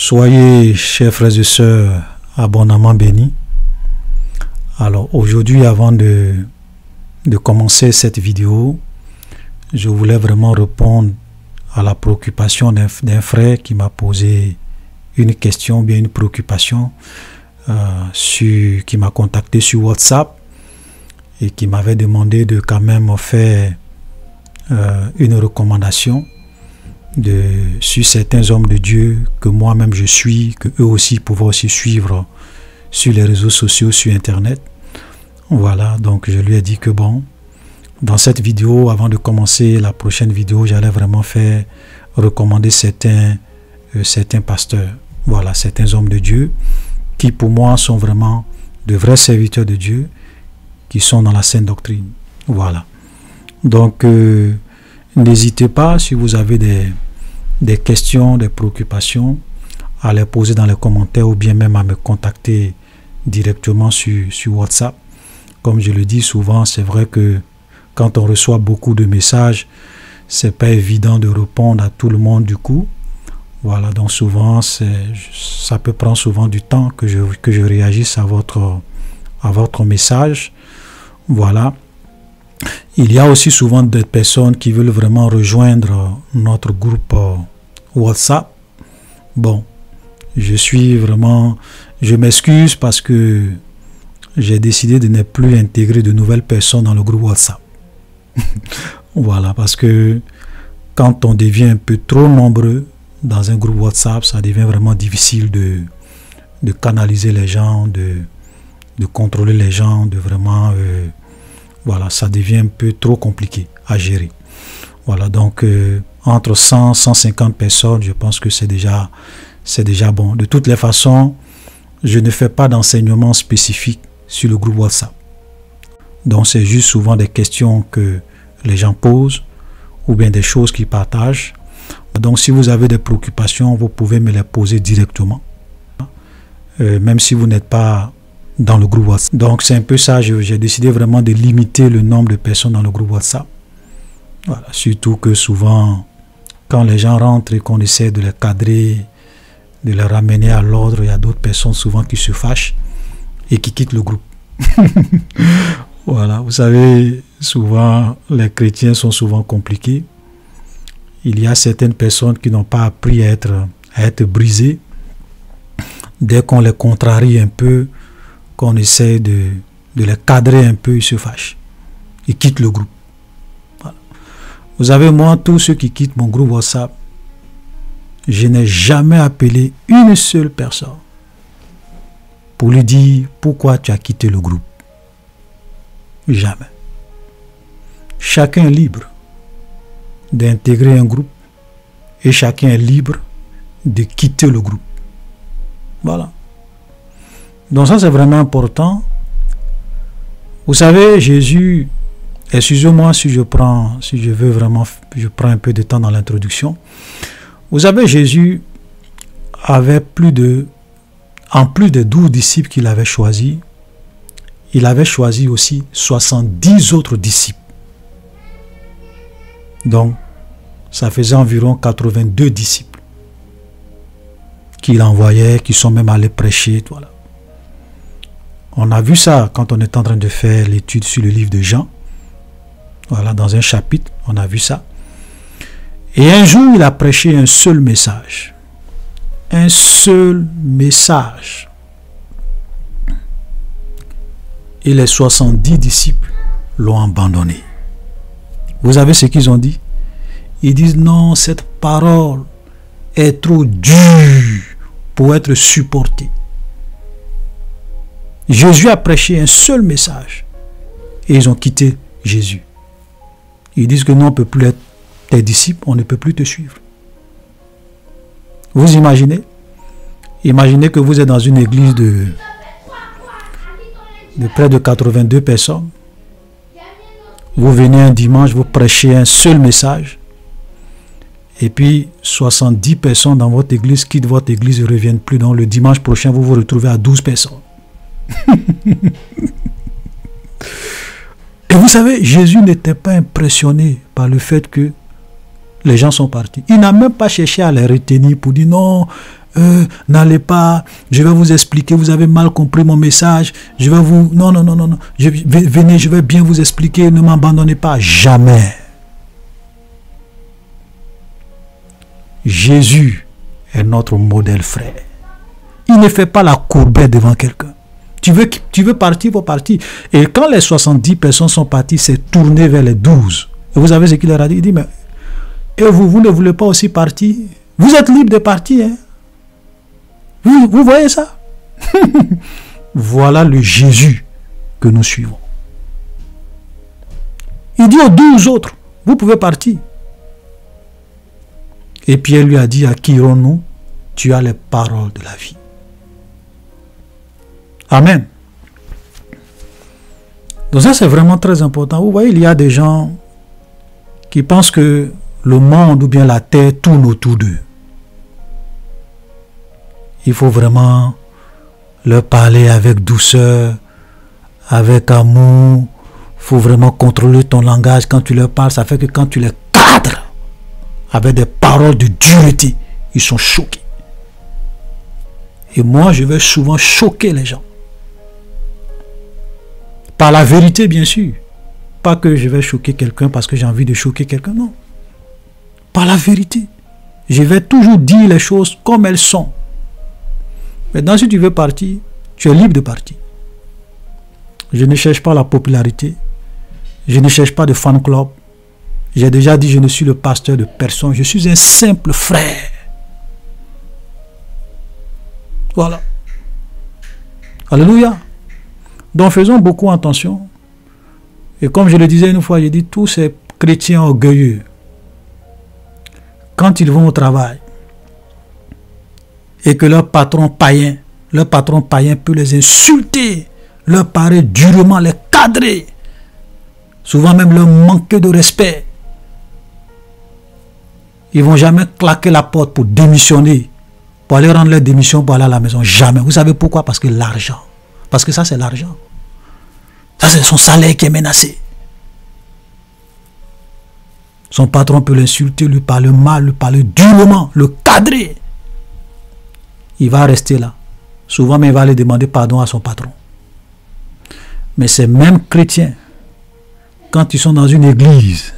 Soyez, chers frères et sœurs, abondamment bénis. Alors aujourd'hui, avant de commencer cette vidéo, je voulais vraiment répondre à la préoccupation d'un frère qui m'a posé une question, bien une préoccupation, qui m'a contacté sur WhatsApp et qui m'avait demandé de quand même faire une recommandation sur certains hommes de Dieu que moi-même je suis, que eux aussi pouvaient aussi suivre sur les réseaux sociaux, sur Internet. Voilà, donc je lui ai dit que bon, dans cette vidéo, avant de commencer la prochaine vidéo, j'allais vraiment faire recommander certains pasteurs, voilà, certains hommes de Dieu qui pour moi sont vraiment de vrais serviteurs de Dieu, qui sont dans la sainte doctrine. Voilà. Donc, n'hésitez pas, si vous avez des questions, des préoccupations, à les poser dans les commentaires ou bien même à me contacter directement sur WhatsApp. Comme je le dis souvent, c'est vrai que quand on reçoit beaucoup de messages, c'est pas évident de répondre à tout le monde du coup. Voilà, donc souvent, ça peut prendre souvent du temps que je réagisse à votre message. Voilà. Il y a aussi souvent des personnes qui veulent vraiment rejoindre notre groupe WhatsApp. Bon, je m'excuse parce que j'ai décidé de ne plus intégrer de nouvelles personnes dans le groupe WhatsApp. Voilà, parce que quand on devient un peu trop nombreux dans un groupe WhatsApp, ça devient vraiment difficile de canaliser les gens, de contrôler les gens, de vraiment... voilà, ça devient un peu trop compliqué à gérer. Voilà, donc entre 100 et 150 personnes, je pense que c'est déjà bon. De toutes les façons, je ne fais pas d'enseignement spécifique sur le groupe WhatsApp. Donc c'est juste souvent des questions que les gens posent ou bien des choses qu'ils partagent. Donc si vous avez des préoccupations, vous pouvez me les poser directement. Même si vous n'êtes pas dans le groupe WhatsApp. Donc c'est un peu ça, j'ai décidé vraiment de limiter le nombre de personnes dans le groupe WhatsApp. Voilà, surtout que souvent, quand les gens rentrent et qu'on essaie de les cadrer, de les ramener à l'ordre, il y a d'autres personnes souvent qui se fâchent et qui quittent le groupe. Voilà, vous savez, souvent, les chrétiens sont souvent compliqués. Il y a certaines personnes qui n'ont pas appris à être brisées. Dès qu'on les contrarie un peu, qu'on essaie de les cadrer un peu, ils se fâchent. Ils quittent le groupe. Voilà. Vous savez, moi, tous ceux qui quittent mon groupe WhatsApp, je n'ai jamais appelé une seule personne pour lui dire pourquoi tu as quitté le groupe. Jamais. Chacun est libre d'intégrer un groupe et chacun est libre de quitter le groupe. Voilà. Donc ça c'est vraiment important. Vous savez, Jésus, excusez-moi si je prends un peu de temps dans l'introduction. Vous savez, Jésus avait en plus des 12 disciples qu'il avait choisis, il avait choisi aussi 70 autres disciples. Donc, ça faisait environ 82 disciples qu'il envoyait, qui sont même allés prêcher. Voilà. On a vu ça quand on est en train de faire l'étude sur le livre de Jean. Voilà, dans un chapitre, on a vu ça. Et un jour, il a prêché un seul message. Un seul message. Et les 70 disciples l'ont abandonné. Vous savez ce qu'ils ont dit? Ils disent non, cette parole est trop dure pour être supportée. Jésus a prêché un seul message et ils ont quitté Jésus. Ils disent que non, on ne peut plus être tes disciples, on ne peut plus te suivre. Vous imaginez? Imaginez que vous êtes dans une église de près de 82 personnes. Vous venez un dimanche, vous prêchez un seul message. Et puis 70 personnes dans votre église quittent votre église et ne reviennent plus. Donc le dimanche prochain, vous vous retrouvez à 12 personnes. Et vous savez, Jésus n'était pas impressionné par le fait que les gens sont partis. Il n'a même pas cherché à les retenir pour dire non, n'allez pas, je vais vous expliquer, vous avez mal compris mon message, je vais vous... Non, non, non, non, non. Venez, je vais bien vous expliquer, ne m'abandonnez pas. Jamais. Jésus est notre modèle, frère. Il ne fait pas la courbette devant quelqu'un. Tu veux partir pour partir. Et quand les 70 personnes sont parties, c'est tourné vers les 12. Et vous savez ce qu'il leur a dit? Il dit, mais et vous ne voulez pas aussi partir? Vous êtes libre de partir. Hein? Vous voyez ça? Voilà le Jésus que nous suivons. Il dit aux 12 autres, vous pouvez partir. Et Pierre lui a dit, à qui irons-nous? Tu as les paroles de la vie. Amen. Donc ça, c'est vraiment très important. Vous voyez, il y a des gens qui pensent que le monde ou bien la terre tourne autour d'eux. Il faut vraiment leur parler avec douceur, avec amour. Il faut vraiment contrôler ton langage quand tu leur parles. Ça fait que quand tu les cadres avec des paroles de dureté, ils sont choqués. Et moi, je vais souvent choquer les gens. Par la vérité, bien sûr. Pas que je vais choquer quelqu'un parce que j'ai envie de choquer quelqu'un, non. Par la vérité. Je vais toujours dire les choses comme elles sont. Maintenant, si tu veux partir, tu es libre de partir. Je ne cherche pas la popularité. Je ne cherche pas de fan club. J'ai déjà dit, je ne suis le pasteur de personne. Je suis un simple frère. Voilà. Alléluia. Donc faisons beaucoup attention. Et comme je le disais une fois, j'ai dit, tous ces chrétiens orgueilleux, quand ils vont au travail, et que leur patron païen peut les insulter, leur parler durement, les cadrer, souvent même leur manquer de respect, ils ne vont jamais claquer la porte pour démissionner, pour aller rendre leur démission, pour aller à la maison. Jamais. Vous savez pourquoi? Parce que l'argent. Parce que ça, c'est l'argent. Ça, c'est son salaire qui est menacé. Son patron peut l'insulter, lui parler mal, lui parler durement, le cadrer. Il va rester là. Souvent, mais il va aller demander pardon à son patron. Mais ces mêmes chrétiens, quand ils sont dans une église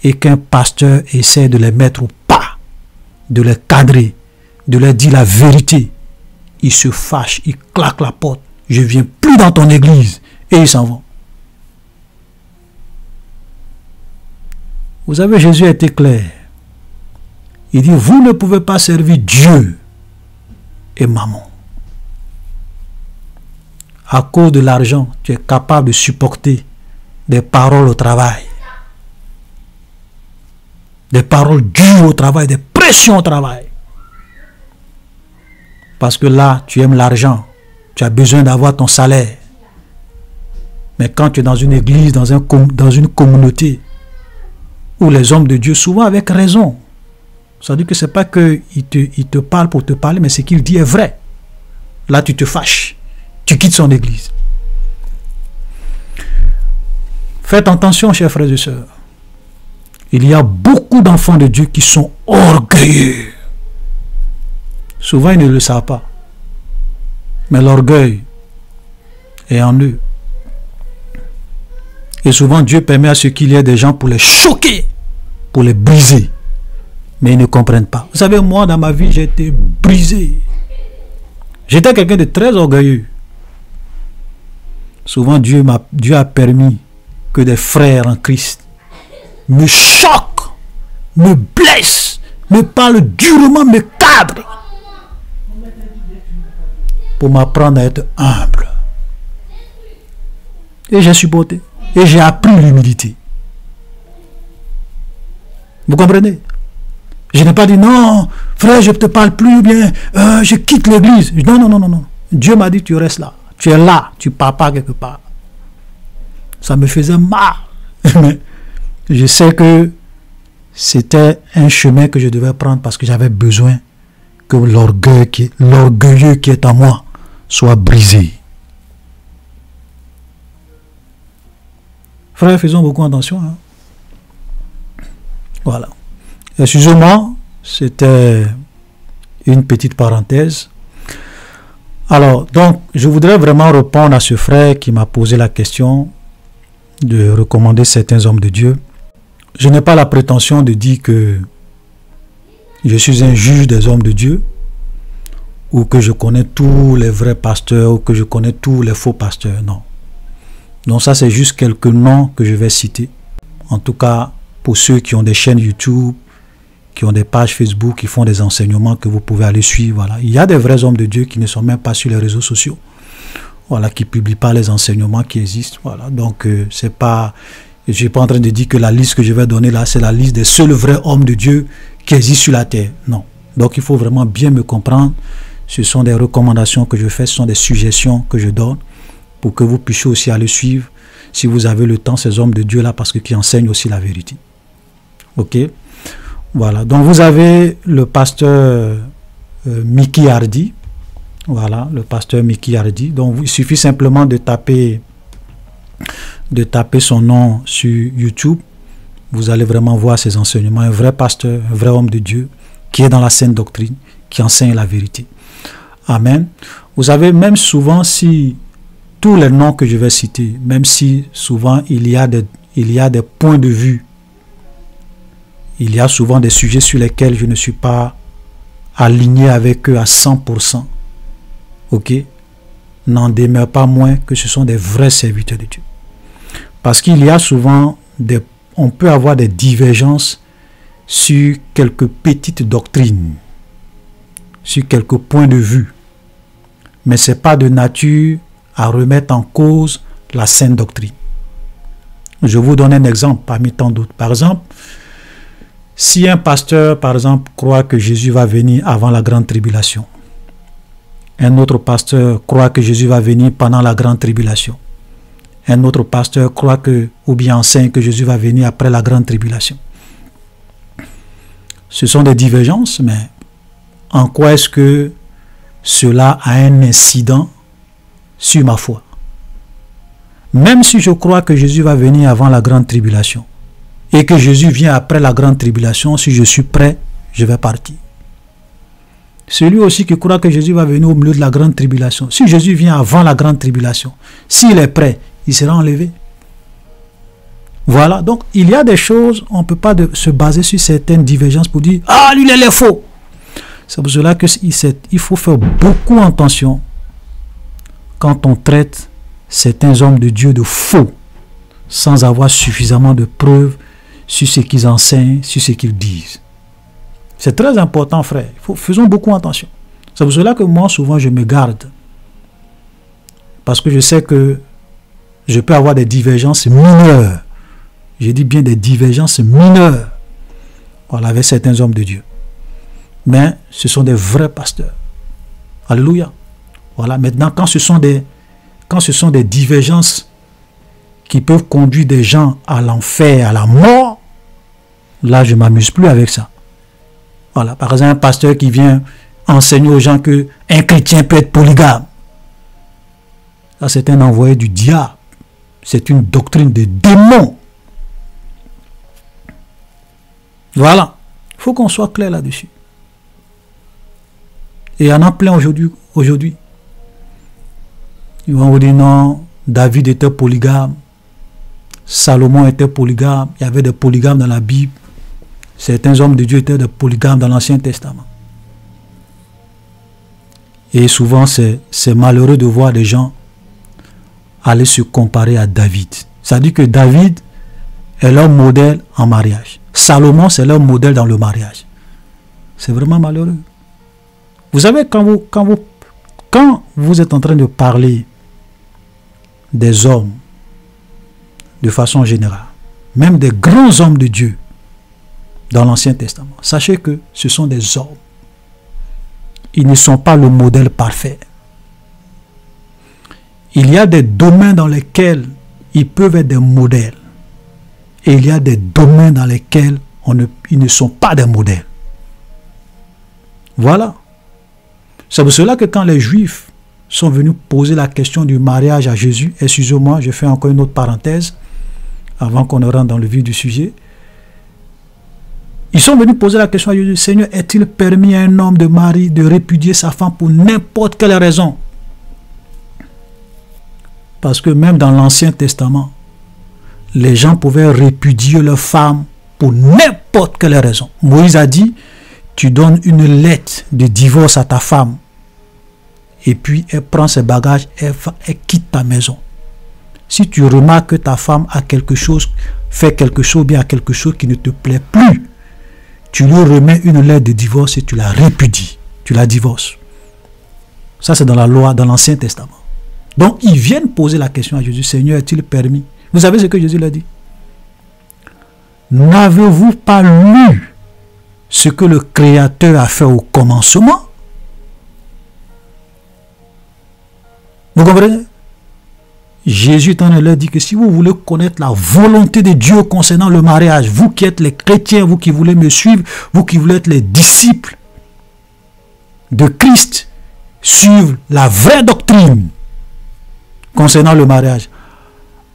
et qu'un pasteur essaie de les mettre au pas, de les cadrer, de leur dire la vérité, ils se fâchent, ils claquent la porte. Je ne viens plus dans ton église. Et ils s'en vont. Vous savez, Jésus a été clair. Il dit, vous ne pouvez pas servir Dieu et maman. À cause de l'argent, tu es capable de supporter des paroles au travail. Des paroles dures au travail, des pressions au travail. Parce que là, tu aimes l'argent. Tu as besoin d'avoir ton salaire. Mais quand tu es dans une église, dans une communauté, où les hommes de Dieu, souvent avec raison, ça veut dire que ce n'est pas qu'il te parle pour te parler, mais ce qu'il dit est vrai. Là, tu te fâches. Tu quittes son église. Faites attention, chers frères et sœurs. Il y a beaucoup d'enfants de Dieu qui sont orgueilleux. Souvent, ils ne le savent pas. Mais l'orgueil est en eux. Et souvent, Dieu permet à ce qu'il y ait des gens pour les choquer, pour les briser. Mais ils ne comprennent pas. Vous savez, moi, dans ma vie, j'ai été brisé. J'étais quelqu'un de très orgueilleux. Souvent, Dieu a permis que des frères en Christ me choquent, me blessent, me parlent durement, me cadrent, pour m'apprendre à être humble. Et j'ai supporté. Et j'ai appris l'humilité. Vous comprenez? Je n'ai pas dit, non, frère, je ne te parle plus, ou bien je quitte l'église. Non, non, non, non, non. Dieu m'a dit, tu restes là. Tu es là, tu ne pars pas quelque part. Ça me faisait mal. Mais je sais que c'était un chemin que je devais prendre parce que j'avais besoin que l'orgueilleux qui est en moi soit brisé. Frères, faisons beaucoup attention. Hein. Voilà. Excusez-moi, c'était une petite parenthèse. Alors, donc, je voudrais vraiment répondre à ce frère qui m'a posé la question de recommander certains hommes de Dieu. Je n'ai pas la prétention de dire que je suis un juge des hommes de Dieu, ou que je connais tous les vrais pasteurs, ou que je connais tous les faux pasteurs, non. Donc ça, c'est juste quelques noms que je vais citer. En tout cas, pour ceux qui ont des chaînes YouTube, qui ont des pages Facebook, qui font des enseignements que vous pouvez aller suivre. Voilà. Il y a des vrais hommes de Dieu qui ne sont même pas sur les réseaux sociaux. Voilà, qui ne publient pas les enseignements qui existent. Voilà. Donc, c'est pas... Je ne suis pas en train de dire que la liste que je vais donner là, c'est la liste des seuls vrais hommes de Dieu qui existent sur la terre. Non. Donc, il faut vraiment bien me comprendre. Ce sont des recommandations que je fais, ce sont des suggestions que je donne pour que vous puissiez aussi aller suivre, si vous avez le temps, ces hommes de Dieu là, parce que qui enseignent aussi la vérité. Ok? Voilà. Donc, vous avez le pasteur Mickey Hardy. Voilà, le pasteur Mickey Hardy. Donc, il suffit simplement de taper son nom sur YouTube. Vous allez vraiment voir ses enseignements. Un vrai pasteur, un vrai homme de Dieu qui est dans la sainte doctrine, qui enseigne la vérité. Amen. Vous avez même souvent, si tous les noms que je vais citer, même si souvent il y a des points de vue, il y a souvent des sujets sur lesquels je ne suis pas aligné avec eux à 100%. Ok? N'en demeure pas moins que ce sont des vrais serviteurs de Dieu. Parce qu'il y a souvent on peut avoir des divergences sur quelques petites doctrines, sur quelques points de vue. Mais ce n'est pas de nature à remettre en cause la sainte doctrine. Je vous donne un exemple parmi tant d'autres. Par exemple, si un pasteur, par exemple, croit que Jésus va venir avant la grande tribulation, un autre pasteur croit que Jésus va venir pendant la grande tribulation, un autre pasteur croit que, ou bien enseigne que Jésus va venir après la grande tribulation. Ce sont des divergences, mais en quoi est-ce que cela a un incident sur ma foi? Même si je crois que Jésus va venir avant la grande tribulation et que Jésus vient après la grande tribulation, si je suis prêt, je vais partir. Celui aussi qui croit que Jésus va venir au milieu de la grande tribulation, si Jésus vient avant la grande tribulation, s'il est prêt, il sera enlevé. Voilà, donc il y a des choses, on ne peut pas se baser sur certaines divergences pour dire « Ah, lui, il est faux !» C'est pour cela qu'il faut faire beaucoup attention quand on traite certains hommes de Dieu de faux, sans avoir suffisamment de preuves sur ce qu'ils enseignent, sur ce qu'ils disent. C'est très important, frère. Faisons beaucoup attention. C'est pour cela que moi, souvent, je me garde. Parce que je sais que je peux avoir des divergences mineures. Je dis bien des divergences mineures. Voilà, avec certains hommes de Dieu. Mais ce sont des vrais pasteurs. Alléluia. Voilà, maintenant, quand ce sont des divergences qui peuvent conduire des gens à l'enfer, à la mort, là, je ne m'amuse plus avec ça. Voilà, par exemple, un pasteur qui vient enseigner aux gens qu'un chrétien peut être polygame. Ça, c'est un envoyé du diable. C'est une doctrine de démon. Voilà. Il faut qu'on soit clair là-dessus. Et il y en a plein aujourd'hui. Ils vont vous dire non, David était polygame, Salomon était polygame, il y avait des polygames dans la Bible, certains hommes de Dieu étaient des polygames dans l'Ancien Testament. Et souvent c'est malheureux de voir des gens aller se comparer à David. Ça dit que David est leur modèle en mariage. Salomon, c'est leur modèle dans le mariage. C'est vraiment malheureux. Vous savez, quand vous êtes en train de parler des hommes, de façon générale, même des grands hommes de Dieu dans l'Ancien Testament, sachez que ce sont des hommes. Ils ne sont pas le modèle parfait. Il y a des domaines dans lesquels ils peuvent être des modèles. Et il y a des domaines dans lesquels ils ne sont pas des modèles. Voilà. C'est pour cela que quand les Juifs sont venus poser la question du mariage à Jésus, excusez-moi, je fais encore une autre parenthèse, avant qu'on ne rentre dans le vif du sujet, Ils sont venus poser la question à Jésus, Seigneur, est-il permis à un homme de mari de répudier sa femme pour n'importe quelle raison? Parce que même dans l'Ancien Testament, les gens pouvaient répudier leur femme pour n'importe quelle raison. Moïse a dit, tu donnes une lettre de divorce à ta femme et puis elle prend ses bagages, elle quitte ta maison. Si tu remarques que ta femme a quelque chose, fait quelque chose, bien quelque chose qui ne te plaît plus, tu lui remets une lettre de divorce et tu la répudies, tu la divorces. Ça c'est dans la loi, dans l'Ancien Testament. Donc ils viennent poser la question à Jésus, Seigneur, est-il permis? Vous savez ce que Jésus leur dit? N'avez-vous pas lu ce que le Créateur a fait au commencement? Vous comprenez? Jésus leur dit que si vous voulez connaître la volonté de Dieu concernant le mariage, vous qui êtes les chrétiens, vous qui voulez me suivre, vous qui voulez être les disciples de Christ, suivre la vraie doctrine concernant le mariage,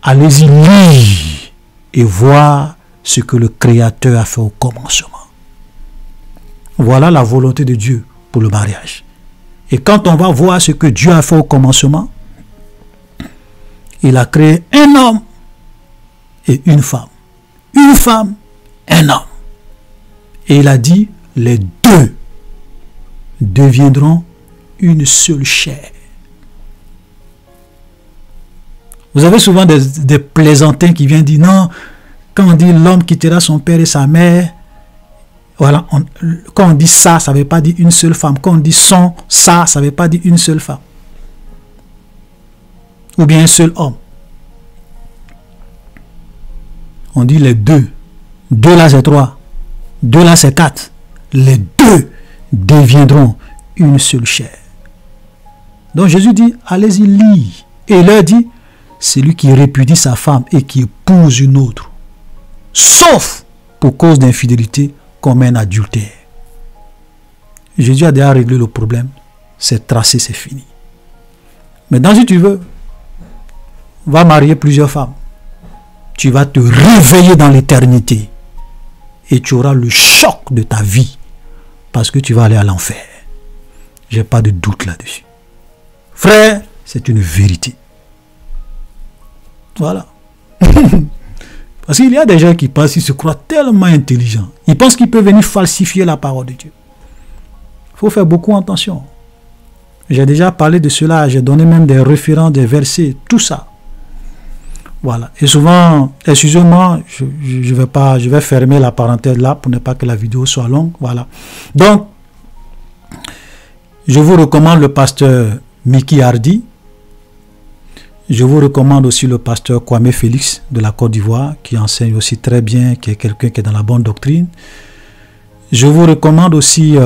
allez-y lire et voir ce que le Créateur a fait au commencement. Voilà la volonté de Dieu pour le mariage. Et quand on va voir ce que Dieu a fait au commencement, il a créé un homme et une femme. Une femme, un homme. Et il a dit, les deux deviendront une seule chair. Vous avez souvent des plaisantins qui viennent dire, non, quand on dit l'homme quittera son père et sa mère, voilà, quand on dit ça, ça ne veut pas dire une seule femme. Quand on dit son, ça ne veut pas dire une seule femme. Ou bien un seul homme. On dit les deux. Deux là c'est trois. Deux là c'est quatre. Les deux deviendront une seule chair. Donc Jésus dit, allez-y lire. Et il leur dit, celui qui répudie sa femme et qui épouse une autre, sauf pour cause d'infidélité, commet un adultère. Jésus a déjà réglé le problème. C'est tracé, c'est fini. Maintenant, si tu veux, va marier plusieurs femmes. Tu vas te réveiller dans l'éternité. Et tu auras le choc de ta vie. Parce que tu vas aller à l'enfer. J'ai pas de doute là-dessus. Frère, c'est une vérité. Voilà. Parce qu'il y a des gens qui pensent, ils se croient tellement intelligents. Ils pensent qu'ils peuvent venir falsifier la parole de Dieu. Il faut faire beaucoup attention. J'ai déjà parlé de cela, j'ai donné même des références, des versets, tout ça. Voilà. Et souvent, excusez-moi, je vais fermer la parenthèse là pour ne pas que la vidéo soit longue. Voilà. Donc, je vous recommande le pasteur Mickey Hardy. Je vous recommande aussi le pasteur Kwame Félix de la Côte d'Ivoire, qui enseigne aussi très bien, qui est quelqu'un qui est dans la bonne doctrine. Je vous recommande aussi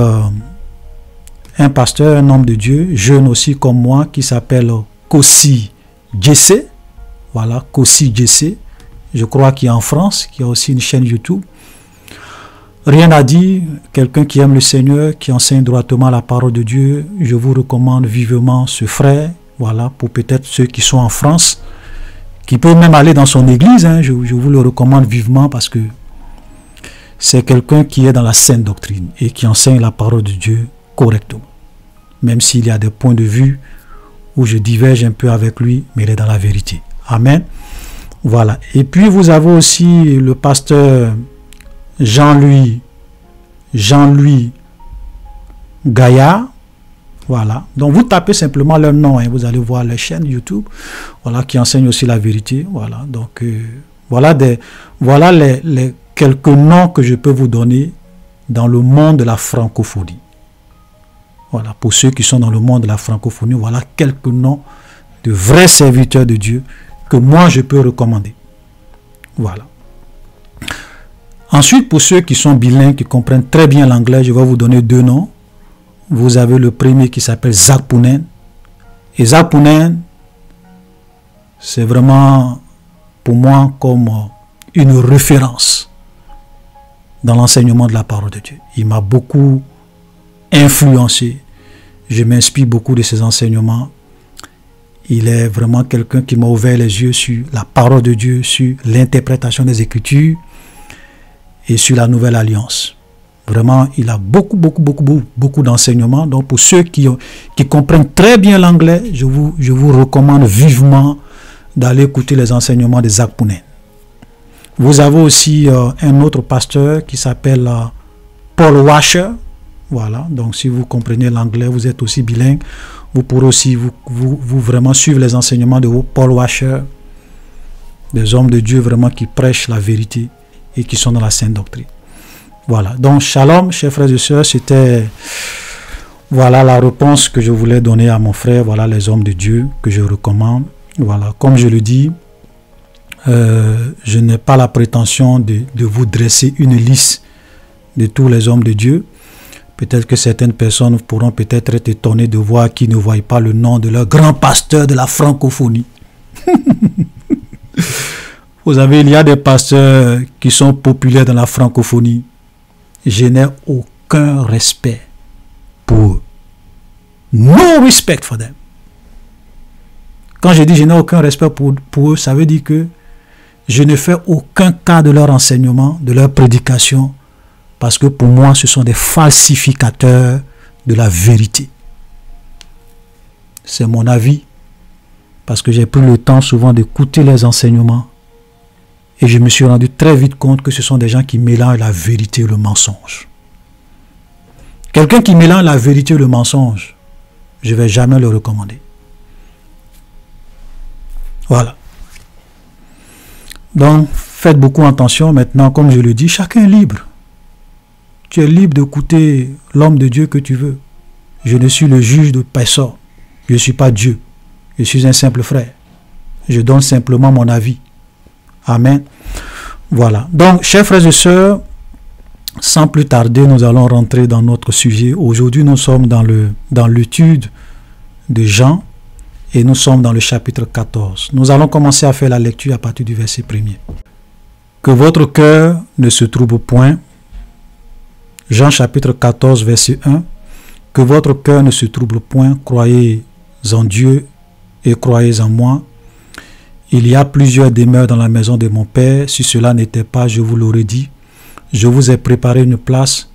un pasteur, un homme de Dieu, jeune aussi comme moi, qui s'appelle Kossi Jesse. Voilà, Kossi Jesse. Je crois qu'il est en France, qui a aussi une chaîne YouTube. Rien à dire, quelqu'un qui aime le Seigneur, qui enseigne droitement la parole de Dieu. Je vous recommande vivement ce frère. Voilà, pour peut-être ceux qui sont en France, qui peuvent même aller dans son église, hein, je vous le recommande vivement parce que c'est quelqu'un qui est dans la sainte doctrine et qui enseigne la parole de Dieu correctement. Même s'il y a des points de vue où je diverge un peu avec lui, mais il est dans la vérité. Amen. Voilà. Et puis vous avez aussi le pasteur Jean-Louis Gaillard. Voilà, donc vous tapez simplement leur nom, hein, vous allez voir leur chaîne YouTube, voilà, qui enseigne aussi la vérité. Voilà, donc voilà les quelques noms que je peux vous donner dans le monde de la francophonie. Voilà, pour ceux qui sont dans le monde de la francophonie, voilà quelques noms de vrais serviteurs de Dieu que moi je peux recommander. Voilà. Ensuite, pour ceux qui sont bilingues, qui comprennent très bien l'anglais, je vais vous donner deux noms. Vous avez le premier qui s'appelle Zac Pounen. Et Zac Pounen, c'est vraiment pour moi comme une référence dans l'enseignement de la parole de Dieu. Il m'a beaucoup influencé. Je m'inspire beaucoup de ses enseignements. Il est vraiment quelqu'un qui m'a ouvert les yeux sur la parole de Dieu, sur l'interprétation des Écritures et sur la nouvelle alliance. Vraiment, il a beaucoup d'enseignements. Donc, pour ceux qui comprennent très bien l'anglais, je vous recommande vivement d'aller écouter les enseignements de Zac Pounais. Vous avez aussi un autre pasteur qui s'appelle Paul Washer. Voilà, donc si vous comprenez l'anglais, vous êtes aussi bilingue, vous pourrez aussi vous vraiment suivre les enseignements de Paul Washer, des hommes de Dieu vraiment qui prêchent la vérité et qui sont dans la sainte doctrine. Voilà, donc shalom, chers frères et sœurs, c'était voilà la réponse que je voulais donner à mon frère, voilà les hommes de Dieu que je recommande. Voilà, comme je le dis, je n'ai pas la prétention de vous dresser une liste de tous les hommes de Dieu. Peut-être que certaines personnes pourront peut-être être étonnées de voir qu'ils ne voient pas le nom de leur grand pasteur de la francophonie. Vous savez, il y a des pasteurs qui sont populaires dans la francophonie. Je n'ai aucun respect pour eux. No respect for them. Quand je dis je n'ai aucun respect pour eux, ça veut dire que je ne fais aucun cas de leur enseignement, de leur prédication, parce que pour moi, ce sont des falsificateurs de la vérité. C'est mon avis, parce que j'ai pris le temps souvent d'écouter les enseignements, et je me suis rendu très vite compte que ce sont des gens qui mélangent la vérité et le mensonge. Quelqu'un qui mélange la vérité et le mensonge, je ne vais jamais le recommander. Voilà. Donc, faites beaucoup attention maintenant, comme je le dis, chacun est libre. Tu es libre d'écouter l'homme de Dieu que tu veux. Je ne suis le juge de personne. Je ne suis pas Dieu. Je suis un simple frère. Je donne simplement mon avis. Amen. Voilà. Donc, chers frères et sœurs, sans plus tarder, nous allons rentrer dans notre sujet. Aujourd'hui, nous sommes dans l'étude de Jean et nous sommes dans le chapitre 14. Nous allons commencer à faire la lecture à partir du verset 1er. Que votre cœur ne se trouble point. Jean chapitre 14, verset 1. Que votre cœur ne se trouble point, croyez en Dieu et croyez en moi. Il y a plusieurs demeures dans la maison de mon Père. Si cela n'était pas, je vous l'aurais dit. Je vous ai préparé une place,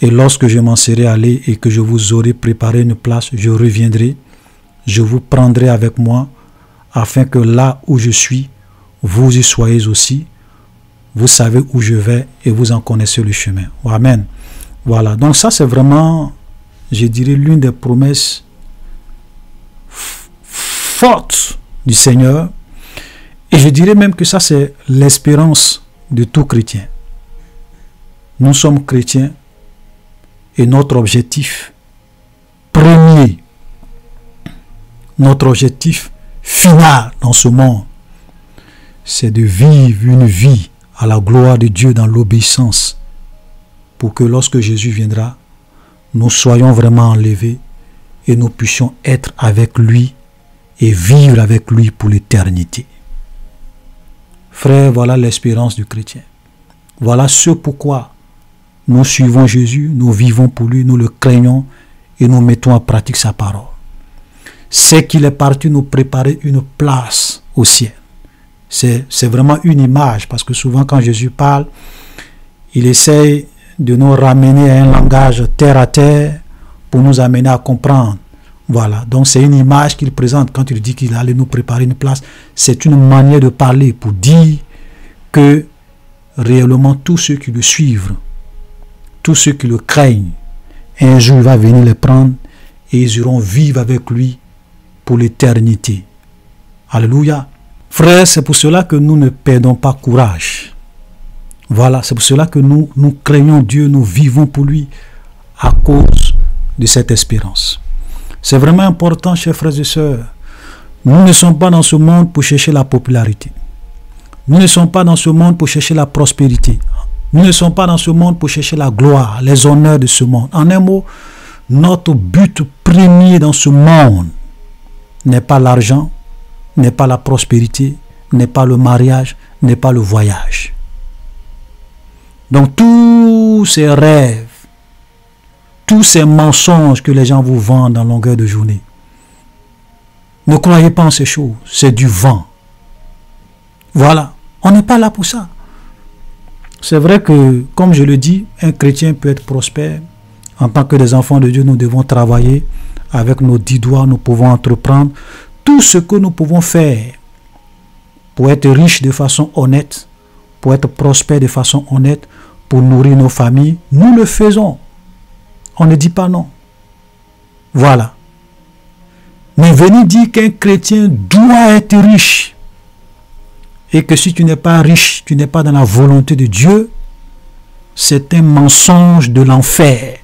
et lorsque je m'en serai allé et que je vous aurai préparé une place, je reviendrai. Je vous prendrai avec moi, afin que là où je suis, vous y soyez aussi. Vous savez où je vais et vous en connaissez le chemin. Amen. Voilà, donc ça c'est vraiment, je dirais, l'une des promesses fortes du Seigneur. Et je dirais même que ça c'est l'espérance de tout chrétien. Nous sommes chrétiens et notre objectif premier, notre objectif final dans ce monde, c'est de vivre une vie à la gloire de Dieu dans l'obéissance, pour que lorsque Jésus viendra, nous soyons vraiment enlevés et nous puissions être avec lui et vivre avec lui pour l'éternité. Frère, voilà l'espérance du chrétien. Voilà ce pourquoi nous suivons Jésus, nous vivons pour lui, nous le craignons et nous mettons en pratique sa parole. C'est qu'il est parti nous préparer une place au ciel. C'est vraiment une image, parce que souvent quand Jésus parle, il essaye de nous ramener à un langage terre à terre pour nous amener à comprendre. Voilà, donc c'est une image qu'il présente quand il dit qu'il allait nous préparer une place. C'est une manière de parler pour dire que réellement tous ceux qui le suivent, tous ceux qui le craignent, un jour il va venir les prendre et ils iront vivre avec lui pour l'éternité. Alléluia. Frères, c'est pour cela que nous ne perdons pas courage. Voilà, c'est pour cela que nous craignons Dieu, nous vivons pour lui à cause de cette espérance. C'est vraiment important, chers frères et sœurs. Nous ne sommes pas dans ce monde pour chercher la popularité. Nous ne sommes pas dans ce monde pour chercher la prospérité. Nous ne sommes pas dans ce monde pour chercher la gloire, les honneurs de ce monde. En un mot, notre but premier dans ce monde n'est pas l'argent, n'est pas la prospérité, n'est pas le mariage, n'est pas le voyage. Donc tous ces rêves, tous ces mensonges que les gens vous vendent en longueur de journée, ne croyez pas en ces choses, c'est du vent. Voilà, on n'est pas là pour ça. C'est vrai que, comme je le dis, un chrétien peut être prospère. En tant que des enfants de Dieu, nous devons travailler. Avec nos 10 doigts, nous pouvons entreprendre tout ce que nous pouvons faire pour être riches de façon honnête, pour être prospères de façon honnête, pour nourrir nos familles. Nous le faisons. On ne dit pas non. Voilà. Mais venir dire qu'un chrétien doit être riche et que si tu n'es pas riche, tu n'es pas dans la volonté de Dieu, c'est un mensonge de l'enfer.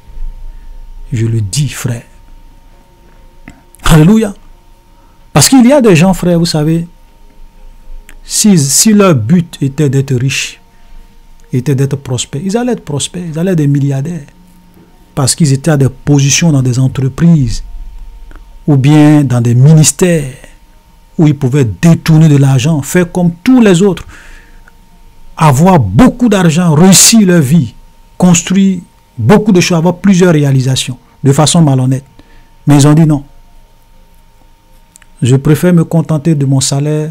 Je le dis, frère. Alléluia. Parce qu'il y a des gens, frère, vous savez, si leur but était d'être riche, était d'être prospère, ils allaient être prospères, ils allaient être des milliardaires. Parce qu'ils étaient à des positions dans des entreprises ou bien dans des ministères où ils pouvaient détourner de l'argent, faire comme tous les autres, avoir beaucoup d'argent, réussir leur vie, construire beaucoup de choses, avoir plusieurs réalisations de façon malhonnête. Mais ils ont dit non. Je préfère me contenter de mon salaire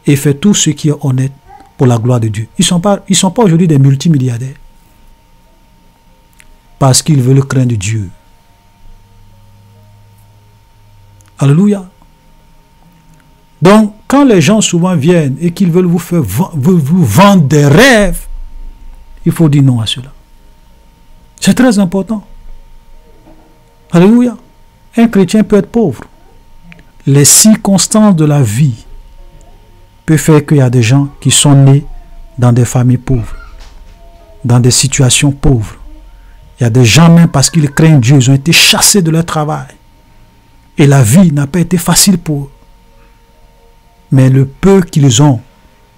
et faire tout ce qui est honnête pour la gloire de Dieu. Ils sont pas aujourd'hui des multimilliardaires. Parce qu'ils veulent craindre Dieu. Alléluia. Donc, quand les gens souvent viennent et qu'ils veulent vous vendre des rêves, il faut dire non à cela. C'est très important. Alléluia. Un chrétien peut être pauvre. Les circonstances de la vie peuvent faire qu'il y a des gens qui sont nés dans des familles pauvres, dans des situations pauvres. Il y a des gens, même parce qu'ils craignent Dieu, ils ont été chassés de leur travail. Et la vie n'a pas été facile pour eux. Mais le peu qu'ils ont,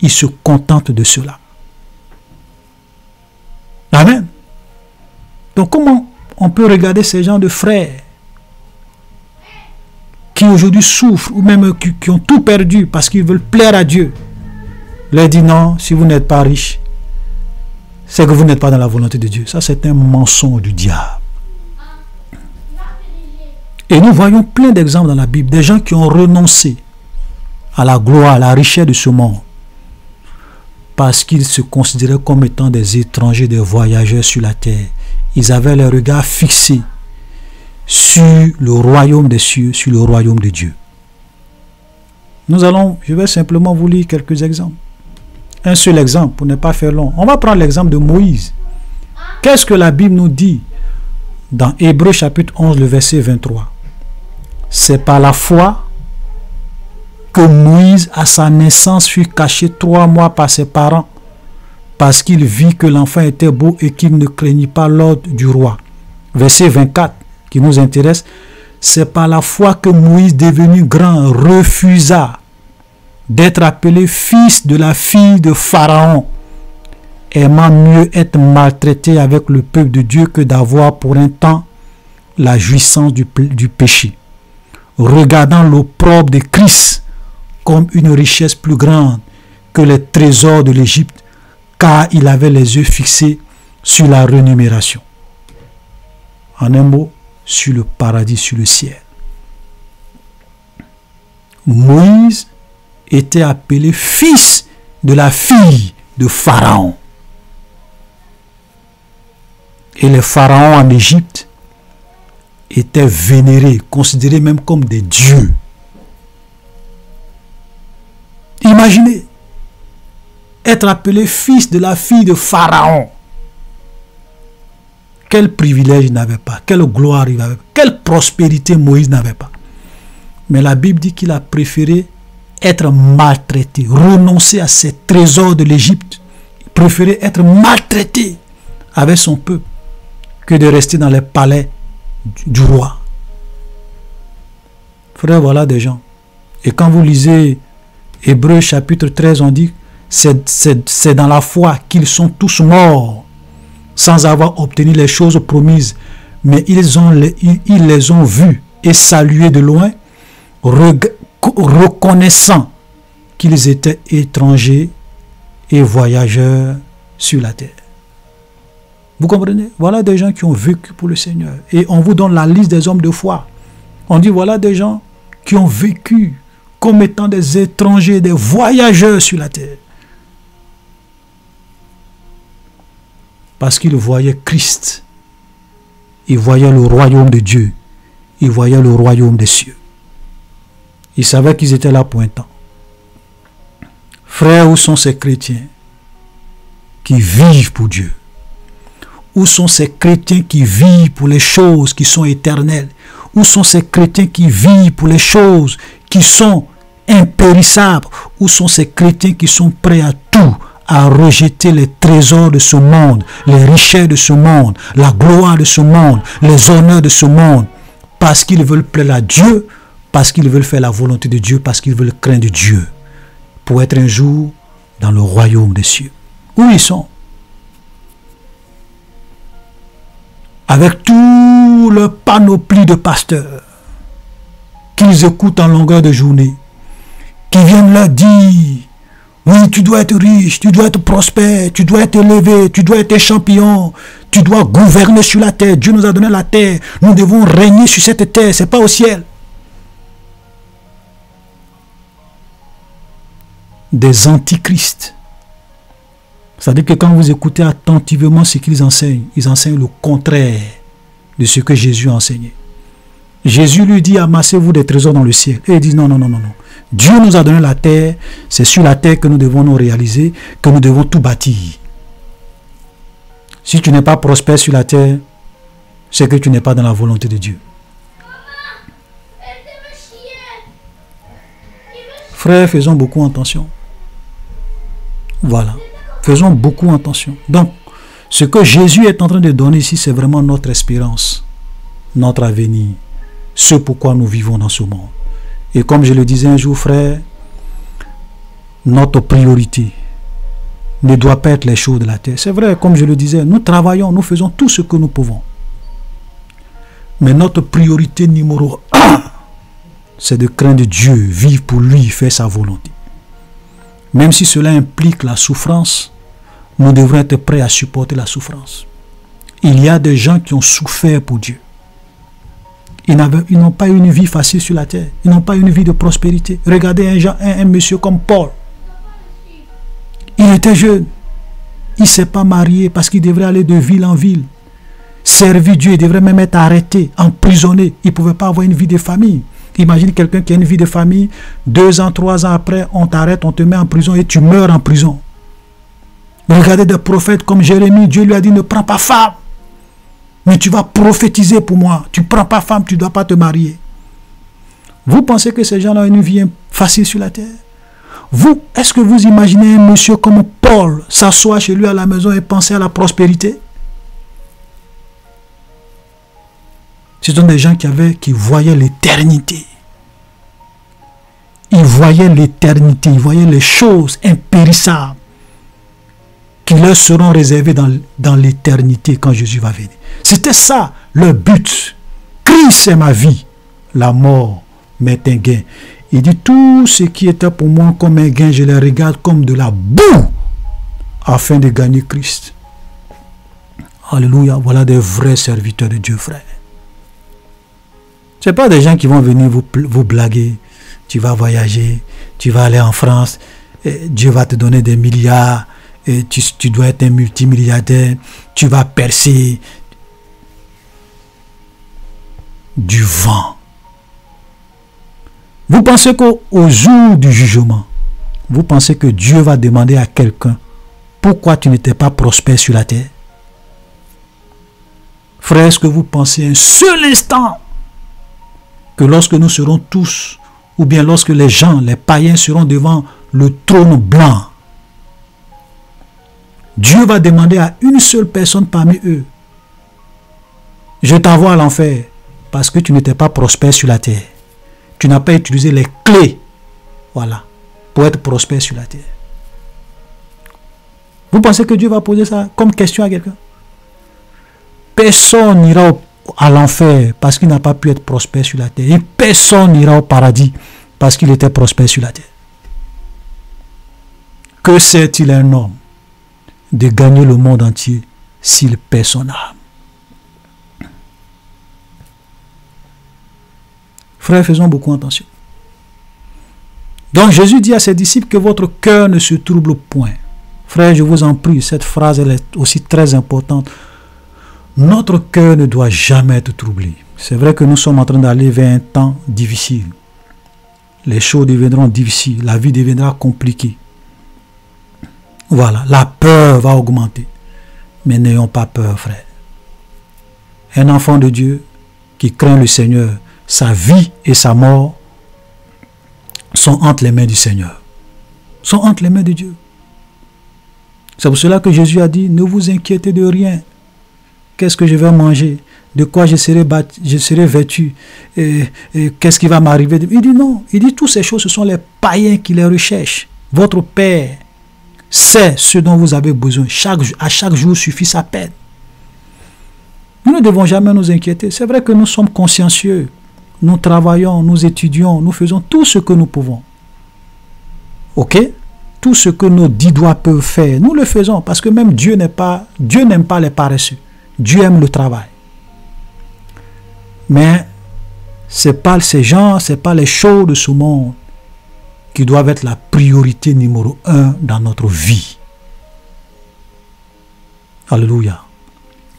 ils se contentent de cela. Amen. Donc comment on peut regarder ces gens de frères qui aujourd'hui souffrent ou même qui ont tout perdu parce qu'ils veulent plaire à Dieu, leur dire non, si vous n'êtes pas riche, c'est que vous n'êtes pas dans la volonté de Dieu. Ça, c'est un mensonge du diable. Et nous voyons plein d'exemples dans la Bible, des gens qui ont renoncé à la gloire, à la richesse de ce monde, parce qu'ils se considéraient comme étant des étrangers, des voyageurs sur la terre. Ils avaient le regard fixé sur le royaume des cieux, sur le royaume de Dieu. Je vais simplement vous lire quelques exemples. Un seul exemple, pour ne pas faire long. On va prendre l'exemple de Moïse. Qu'est-ce que la Bible nous dit dans Hébreux chapitre 11, le verset 23? C'est par la foi que Moïse, à sa naissance, fut caché 3 mois par ses parents, parce qu'il vit que l'enfant était beau et qu'il ne craignit pas l'ordre du roi. Verset 24, qui nous intéresse. C'est par la foi que Moïse, devenu grand, refusa d'être appelé fils de la fille de Pharaon, aimant mieux être maltraité avec le peuple de Dieu que d'avoir pour un temps la jouissance du péché, regardant l'opprobre de Christ comme une richesse plus grande que les trésors de l'Égypte, car il avait les yeux fixés sur la rémunération. En un mot, sur le paradis, sur le ciel. Moïse était appelé fils de la fille de Pharaon. Et les pharaons en Égypte étaient vénérés, considérés même comme des dieux. Imaginez être appelé fils de la fille de Pharaon. Quel privilège il n'avait pas, quelle gloire il n'avait pas, quelle prospérité Moïse n'avait pas. Mais la Bible dit qu'il a préféré être maltraité, renoncer à ses trésors de l'Égypte. Il préférait être maltraité avec son peuple que de rester dans les palais du roi. Frère, voilà des gens. Et quand vous lisez Hébreux chapitre 13, on dit c'est dans la foi qu'ils sont tous morts sans avoir obtenu les choses promises, mais ils les ont vus et salués de loin, reconnaissant qu'ils étaient étrangers et voyageurs sur la terre. Vous comprenez? Voilà des gens qui ont vécu pour le Seigneur. Et on vous donne la liste des hommes de foi. On dit voilà des gens qui ont vécu comme étant des étrangers, des voyageurs sur la terre. Parce qu'ils voyaient Christ. Ils voyaient le royaume de Dieu. Ils voyaient le royaume des cieux. Ils savaient qu'ils étaient là pour un temps. Frères, où sont ces chrétiens qui vivent pour Dieu? Où sont ces chrétiens qui vivent pour les choses qui sont éternelles? Où sont ces chrétiens qui vivent pour les choses qui sont impérissables? Où sont ces chrétiens qui sont prêts à tout, à rejeter les trésors de ce monde, les richesses de ce monde, la gloire de ce monde, les honneurs de ce monde, parce qu'ils veulent plaire à Dieu, parce qu'ils veulent faire la volonté de Dieu, parce qu'ils veulent craindre Dieu, pour être un jour dans le royaume des cieux? Où ils sont? Avec tout le panoplie de pasteurs qu'ils écoutent en longueur de journée, qui viennent leur dire: oui, tu dois être riche, tu dois être prospère, tu dois être élevé, tu dois être champion, tu dois gouverner sur la terre. Dieu nous a donné la terre, nous devons régner sur cette terre, c'est pas au ciel. Des antichrists. C'est-à-dire que quand vous écoutez attentivement ce qu'ils enseignent, ils enseignent le contraire de ce que Jésus a enseigné. Jésus lui dit: amassez-vous des trésors dans le ciel. Et ils disent: non, non, non, non, non. Dieu nous a donné la terre, c'est sur la terre que nous devons nous réaliser, que nous devons tout bâtir. Si tu n'es pas prospère sur la terre, c'est que tu n'es pas dans la volonté de Dieu. Frères, faisons beaucoup attention. Voilà. Faisons beaucoup attention. Donc, ce que Jésus est en train de donner ici, c'est vraiment notre espérance, notre avenir, ce pourquoi nous vivons dans ce monde. Et comme je le disais un jour, frère, notre priorité ne doit pas être les choses de la terre. C'est vrai, comme je le disais, nous travaillons, nous faisons tout ce que nous pouvons. Mais notre priorité numéro 1, c'est de craindre Dieu, vivre pour lui, faire sa volonté. Même si cela implique la souffrance, nous devrons être prêts à supporter la souffrance. Il y a des gens qui ont souffert pour Dieu. Ils n'ont pas eu une vie facile sur la terre. Ils n'ont pas eu une vie de prospérité. Regardez un monsieur comme Paul. Il était jeune. Il ne s'est pas marié parce qu'il devrait aller de ville en ville. Servir Dieu, il devrait même être arrêté, emprisonné. Il ne pouvait pas avoir une vie de famille. Imagine quelqu'un qui a une vie de famille, 2 ans, 3 ans après, on t'arrête, on te met en prison et tu meurs en prison. Regardez des prophètes comme Jérémie, Dieu lui a dit: ne prends pas femme, mais tu vas prophétiser pour moi. Tu ne prends pas femme, tu ne dois pas te marier. Vous pensez que ces gens-là ont une vie facile sur la terre? Vous, est-ce que vous imaginez un monsieur comme Paul s'asseoir chez lui à la maison et penser à la prospérité? Ce sont des gens qui voyaient l'éternité. Ils voyaient l'éternité, ils voyaient les choses impérissables qui leur seront réservées dans l'éternité quand Jésus va venir. C'était ça leur but. Christ est ma vie, la mort m'est un gain. Il dit: tout ce qui était pour moi comme un gain, je les regarde comme de la boue afin de gagner Christ. Alléluia, voilà des vrais serviteurs de Dieu, frère. Ce n'est pas des gens qui vont venir vous blaguer. Tu vas voyager, tu vas aller en France, et Dieu va te donner des milliards, et tu dois être un multimilliardaire, tu vas percer. Du vent. Vous pensez qu'au jour du jugement, vous pensez que Dieu va demander à quelqu'un: pourquoi tu n'étais pas prospère sur la terre? Frère, est-ce que vous pensez un seul instant que lorsque nous serons tous, ou bien lorsque les gens, les païens seront devant le trône blanc, Dieu va demander à une seule personne parmi eux: je t'envoie à l'enfer parce que tu n'étais pas prospère sur la terre. Tu n'as pas utilisé les clés, voilà, pour être prospère sur la terre. Vous pensez que Dieu va poser ça comme question à quelqu'un? Personne n'ira à l'enfer parce qu'il n'a pas pu être prospère sur la terre. Et personne n'ira au paradis parce qu'il était prospère sur la terre. Que sert-il à un homme de gagner le monde entier s'il perd son âme? Frères, faisons beaucoup attention. Donc Jésus dit à ses disciples que votre cœur ne se trouble point. Frère, je vous en prie, cette phrase elle est aussi très importante. Notre cœur ne doit jamais être troublé. C'est vrai que nous sommes en train d'aller vers un temps difficile. Les choses deviendront difficiles, la vie deviendra compliquée. Voilà, la peur va augmenter. Mais n'ayons pas peur, frère. Un enfant de Dieu qui craint le Seigneur, sa vie et sa mort sont entre les mains du Seigneur. Sont entre les mains de Dieu. C'est pour cela que Jésus a dit, ne vous inquiétez de rien. Qu'est-ce que je vais manger? De quoi je serai vêtu? Qu'est-ce qui va m'arriver? Il dit non. Il dit toutes ces choses, ce sont les païens qui les recherchent. Votre Père sait ce dont vous avez besoin. À chaque jour suffit sa peine. Nous ne devons jamais nous inquiéter. C'est vrai que nous sommes consciencieux. Nous travaillons, nous étudions, nous faisons tout ce que nous pouvons. Ok? Tout ce que nos 10 doigts peuvent faire, nous le faisons. Parce que même Dieu n'aime pas les paresseux. Dieu aime le travail. Mais ce n'est pas ces gens, ce n'est pas les choses de ce monde qui doivent être la priorité numéro 1 dans notre vie. Alléluia.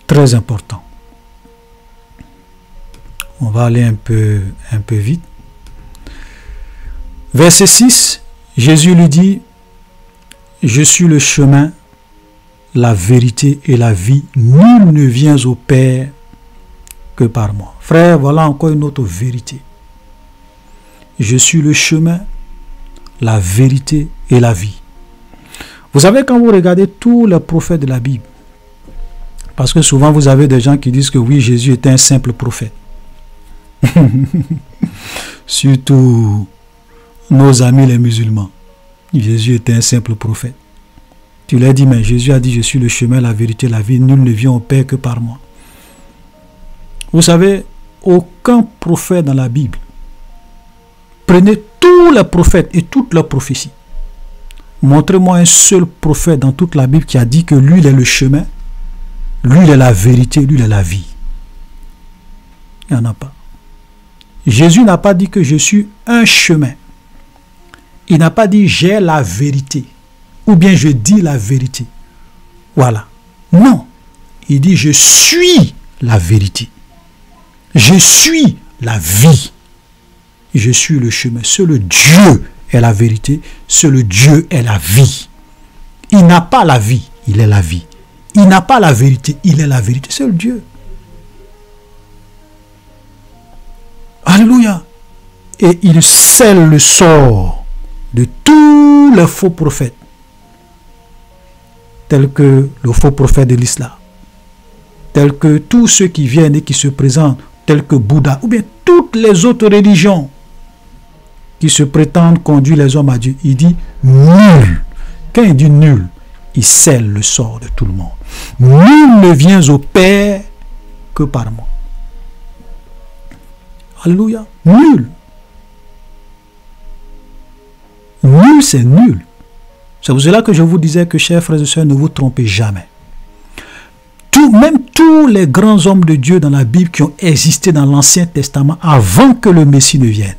Très important. On va aller un peu vite. Verset 6, Jésus lui dit, « Je suis le chemin, la vérité et la vie. Nul ne vient au Père que par moi. » Frère, voilà encore une autre vérité. Je suis le chemin, la vérité et la vie. Vous savez, quand vous regardez tous les prophètes de la Bible, parce que souvent vous avez des gens qui disent que oui, Jésus était un simple prophète. Surtout nos amis les musulmans. Jésus était un simple prophète. Tu leur dis, mais Jésus a dit, je suis le chemin, la vérité, la vie. Nul ne vient au Père que par moi. Vous savez, aucun prophète dans la Bible. Prenez tous les prophètes et toutes leurs prophéties. Montrez-moi un seul prophète dans toute la Bible qui a dit que lui, il est le chemin, lui, il est la vérité, lui, il est la vie. Il n'y en a pas. Jésus n'a pas dit que je suis un chemin. Il n'a pas dit j'ai la vérité. Ou bien je dis la vérité. Voilà. Non. Il dit je suis la vérité. Je suis la vie. Je suis le chemin. Seul Dieu est la vérité. Seul Dieu est la vie. Il n'a pas la vie. Il est la vie. Il n'a pas la vérité. Il est la vérité. Seul Dieu. Alléluia. Et il scelle le sort de tous les faux prophètes, tels que le faux prophète de l'islam, tels que tous ceux qui viennent et qui se présentent, tels que Bouddha, ou bien toutes les autres religions qui se prétendent conduire les hommes à Dieu. Il dit nul. Quand il dit nul, il scelle le sort de tout le monde. Nul ne vient au Père que par moi. Alléluia. Nul. Nul, c'est nul. C'est pour cela que je vous disais que, chers frères et sœurs, ne vous trompez jamais. Même tous les grands hommes de Dieu dans la Bible qui ont existé dans l'Ancien Testament avant que le Messie ne vienne,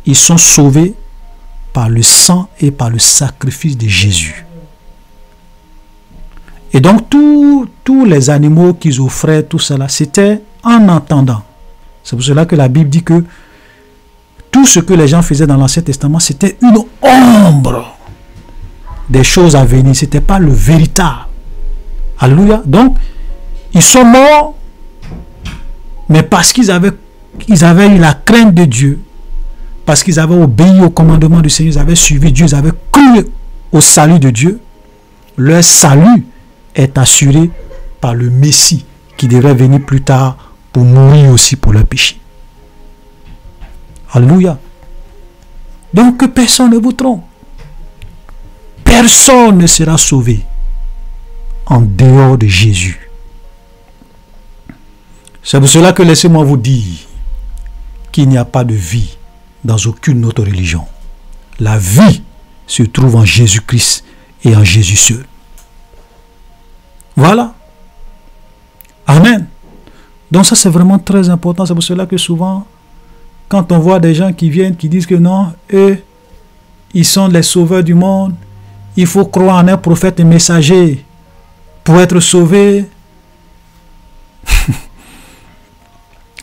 ils sont sauvés par le sang et par le sacrifice de Jésus. Et donc tous les animaux qu'ils offraient, tout cela, c'était en entendant. C'est pour cela que la Bible dit que tout ce que les gens faisaient dans l'Ancien Testament, c'était une ombre des choses à venir. Ce n'était pas le véritable. Alléluia. Donc, ils sont morts, mais parce qu'ils avaient eu la crainte de Dieu, parce qu'ils avaient obéi au commandement du Seigneur, ils avaient suivi Dieu, ils avaient cru au salut de Dieu, leur salut est assuré par le Messie qui devrait venir plus tard pour mourir aussi pour leur péché. Alléluia. Donc que personne ne vous trompe. Personne ne sera sauvé en dehors de Jésus. C'est pour cela que laissez-moi vous dire qu'il n'y a pas de vie dans aucune autre religion. La vie se trouve en Jésus-Christ et en Jésus seul. Voilà. Amen. Donc ça c'est vraiment très important. C'est pour cela que souvent, quand on voit des gens qui viennent, qui disent que non, eux, ils sont les sauveurs du monde, il faut croire en un prophète messager pour être sauvé.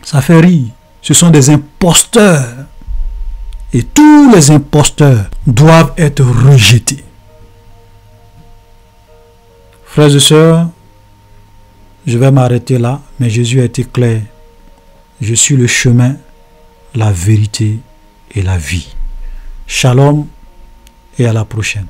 Ça fait rire. Ce sont des imposteurs. Et tous les imposteurs doivent être rejetés. Frères et sœurs, je vais m'arrêter là, mais Jésus a été clair. Je suis le chemin, la vérité et la vie. Shalom et à la prochaine.